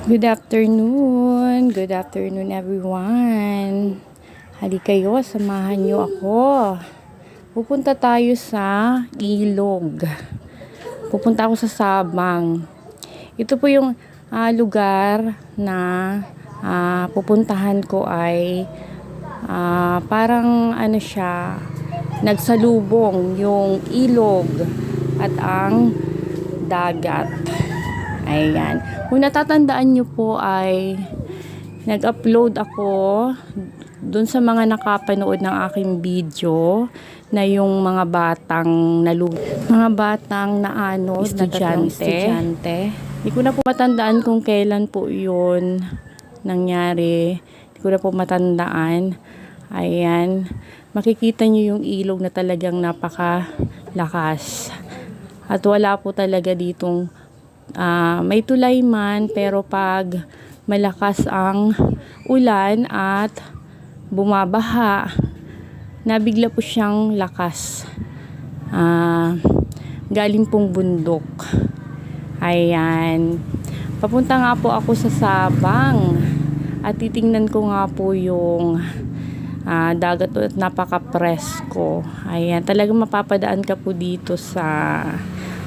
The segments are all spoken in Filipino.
Good afternoon everyone. Halika kayo, samahan niyo ako. Pupunta tayo sa ilog. Pupunta ako sa Sabang. Ito po yung lugar na pupuntahan ko ay parang ano siya, nagsalubong yung ilog at ang dagat. Ayan. Kung natatandaan nyo po ay nag-upload ako dun sa mga nakapanood ng aking video na yung mga batang estudyante. Hindi ko na po matandaan kung kailan po yun nangyari. Hindi ko na po matandaan. Ayan. Makikita nyo yung ilog na talagang napakalakas. At wala po talaga ditong may tulay man, pero pag malakas ang ulan at bumabaha, nabigla po siyang lakas. Galing pong bundok. Ayan. Papunta nga po ako sa Sabang at titingnan ko nga po yung dagat at napaka-presko. Ayan. Talagang mapapadaan ka po dito sa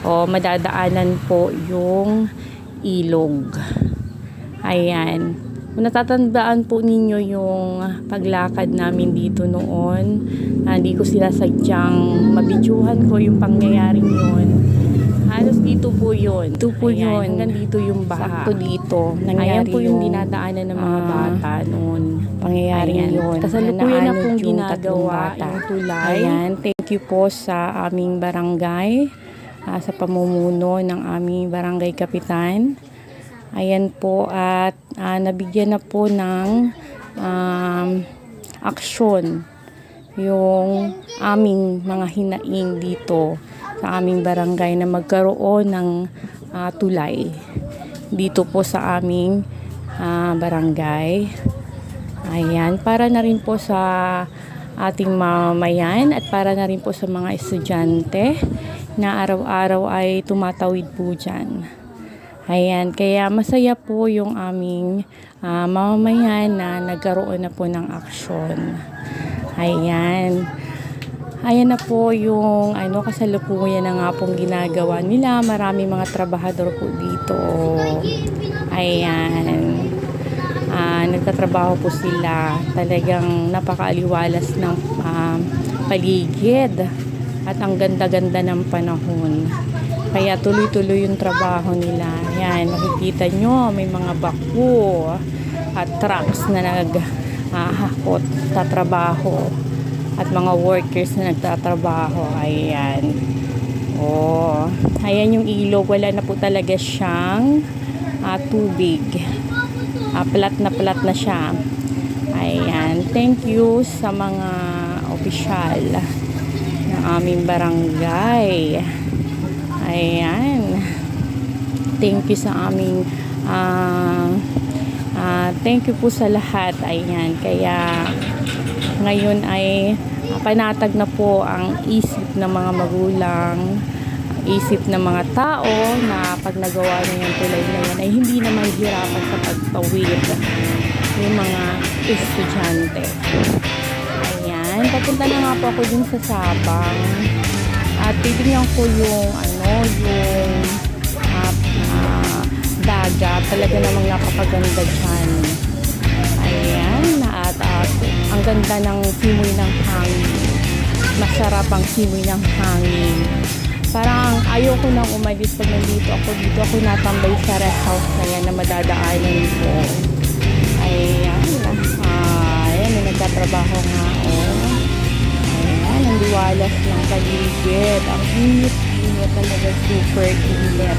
madadaanan po yung ilog. Ayan. Kung natatandaan po ninyo yung paglakad namin dito noon, hindi ko sila sadyang mabidyuhan ko yung pangyayaring yun. Halos dito po yun. Ito po yun. Hanggang dito yung baha. Sakto dito. Nangyari. Ayan po yung dinadaanan ng mga bata noon. Pangyayaring yun. Kasalukuyan na pong ginagawa yung tulay. Ayan. Thank you po sa aming barangay. Sa pamumuno ng aming barangay kapitan. Ayan po, at nabigyan na po ng aksyon yung aming mga hinaing dito sa aming barangay na magkaroon ng tulay dito po sa aming barangay. Ayan, para na rin po sa ating mamamayan at para na rin po sa mga estudyante na araw-araw ay tumatawid po dyan. Ayan, kaya masaya po yung aming mamamayan na nagkaroon na po ng aksyon. Ayan. Ayan na po yung kasalukuyan na nga pong ginagawa nila. Maraming mga trabahador po dito. Ayan. Nagtatrabaho po sila. Talagang napakaaliwalas ng paligid. At ang ganda-ganda ng panahon. Kaya tuloy-tuloy yung trabaho nila. Ayan, makikita nyo, may mga bako at trucks na naghahakot sa trabaho. At mga workers na nagtatrabaho. Ayan. Ayan yung ilog. Wala na po talaga siyang tubig. Plat na siya. Ayan. Thank you sa mga opisyal aming barangay. Ayan. Thank you sa aming thank you po sa lahat. Ayan. Kaya ngayon ay panatag na po ang isip ng mga magulang, isip ng mga tao na pag nagawa na yung tulay na yan ay hindi na mahihirapan sa pagtawid yung mga estudyante. Papunta na nga po ako dun sa Sabang at titingnan ko yung dagat. Talaga namang napakaganda dyan. Ayan, at ang ganda ng simoy ng hangin. Masarap ang simoy ng hangin. Parang ayoko nang umalis pag nandito ako. Dito ako natambay sa rest house na yan na madadaanan ko. Ayan, may nagtatrabaho nga. Ang liwalas ng paligid. Ang init talaga, super init.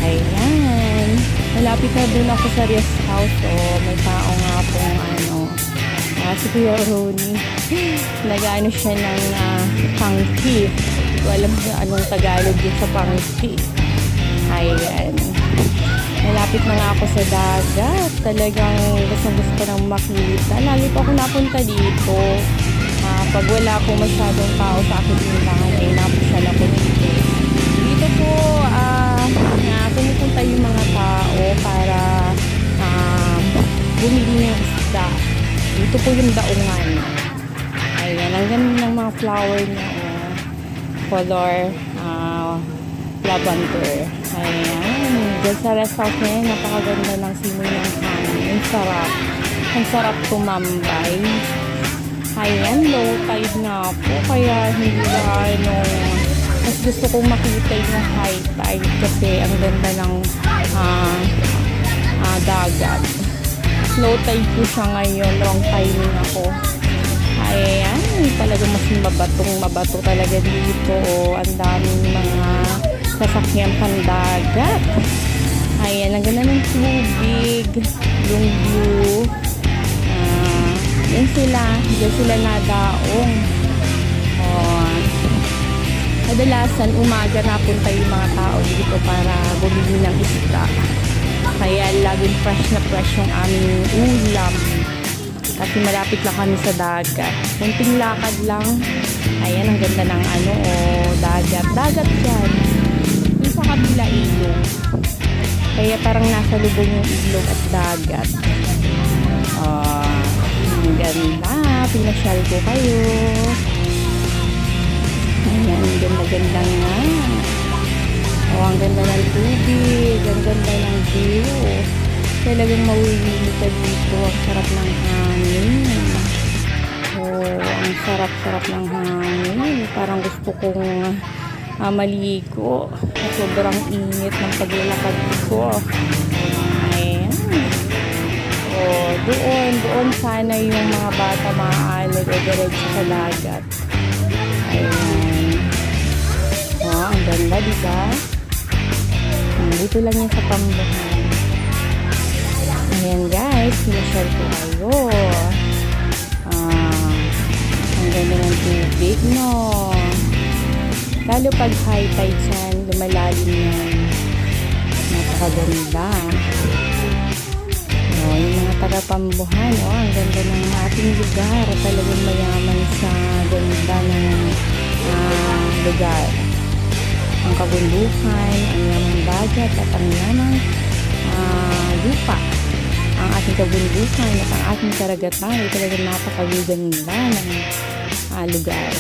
Ayan. Malapit na dun ako sa rest house. May tao nga pong si Kuya Ronnie. Nag-ano siya ng pangki. Hindi ko alam kung anong Tagalog yun sa pangki. Ayan. Malapit na nga ako sa dagat. Talagang gusto nang makita. Lagi po ako napunta dito. Pag wala po masyadong tao sa akin tindahan, ay napusyal ako dito. Dito po, pumupunta yung mga tao para Ito po yung daungan. Ayan, ang ganda ng mga flower niya. Color lavender. Ayan. Diyan sa rest house na yan, napakaganda ng simoy ng hangin. Ang sarap. Ang sarap tumambay. Ayan, low tide nga po. Kaya hindi mas gusto kong makita yung high tide kasi ang ganda ng dagat. Low tide po siya ngayon. Wrong timing ako. Ayan, talagang mas mabato talaga dito. Ang daming mga sasakyan pandagat. Ayan, ang ganda ng tubig. Yung view. Yan sila nadaong. Kadalasan umaga napunta yung mga tao dito para bumili ng isda. Kaya laging fresh na fresh yung aming ulam. Kasi malapit lang kami sa dagat. Kunting lakad lang. Ayan, ang ganda ng dagat. Dagat yan. Yung sa kabila ilog. Kaya parang nasa lubong yung ilog at dagat. Ang ganda. Pinasyal ko kayo. Ayan, ang ganda-ganda nga. Ang ganda ng tubig. Ang ganda ng view. Talagang mawili ka dito. Ang sarap ng hangin. Ang sarap-sarap ng hangin. Parang gusto kong maligo. Sobrang init ng paglalakad ko. Ayan. Doon sana yung mga bata maaalog o diretso sa dagat. Ayan. Ang ganda, diba? Dito lang yung sa Pambuhan. Ayan guys, sinashare ko kayo. Ang ganda ng tubig, no? Lalo pag high tide yan, lumalalim yan. Napakaganda. Yung mga taga-Pambuhan, ang ganda ng ating lugar. Talagang mayaman sa ganda ng lugar. Ang kabundukan, ang yamang dagat, at ang yamang lupa. Ang ating kabundukan at ang ating karagatan ay talagang napakaganda ng lugar.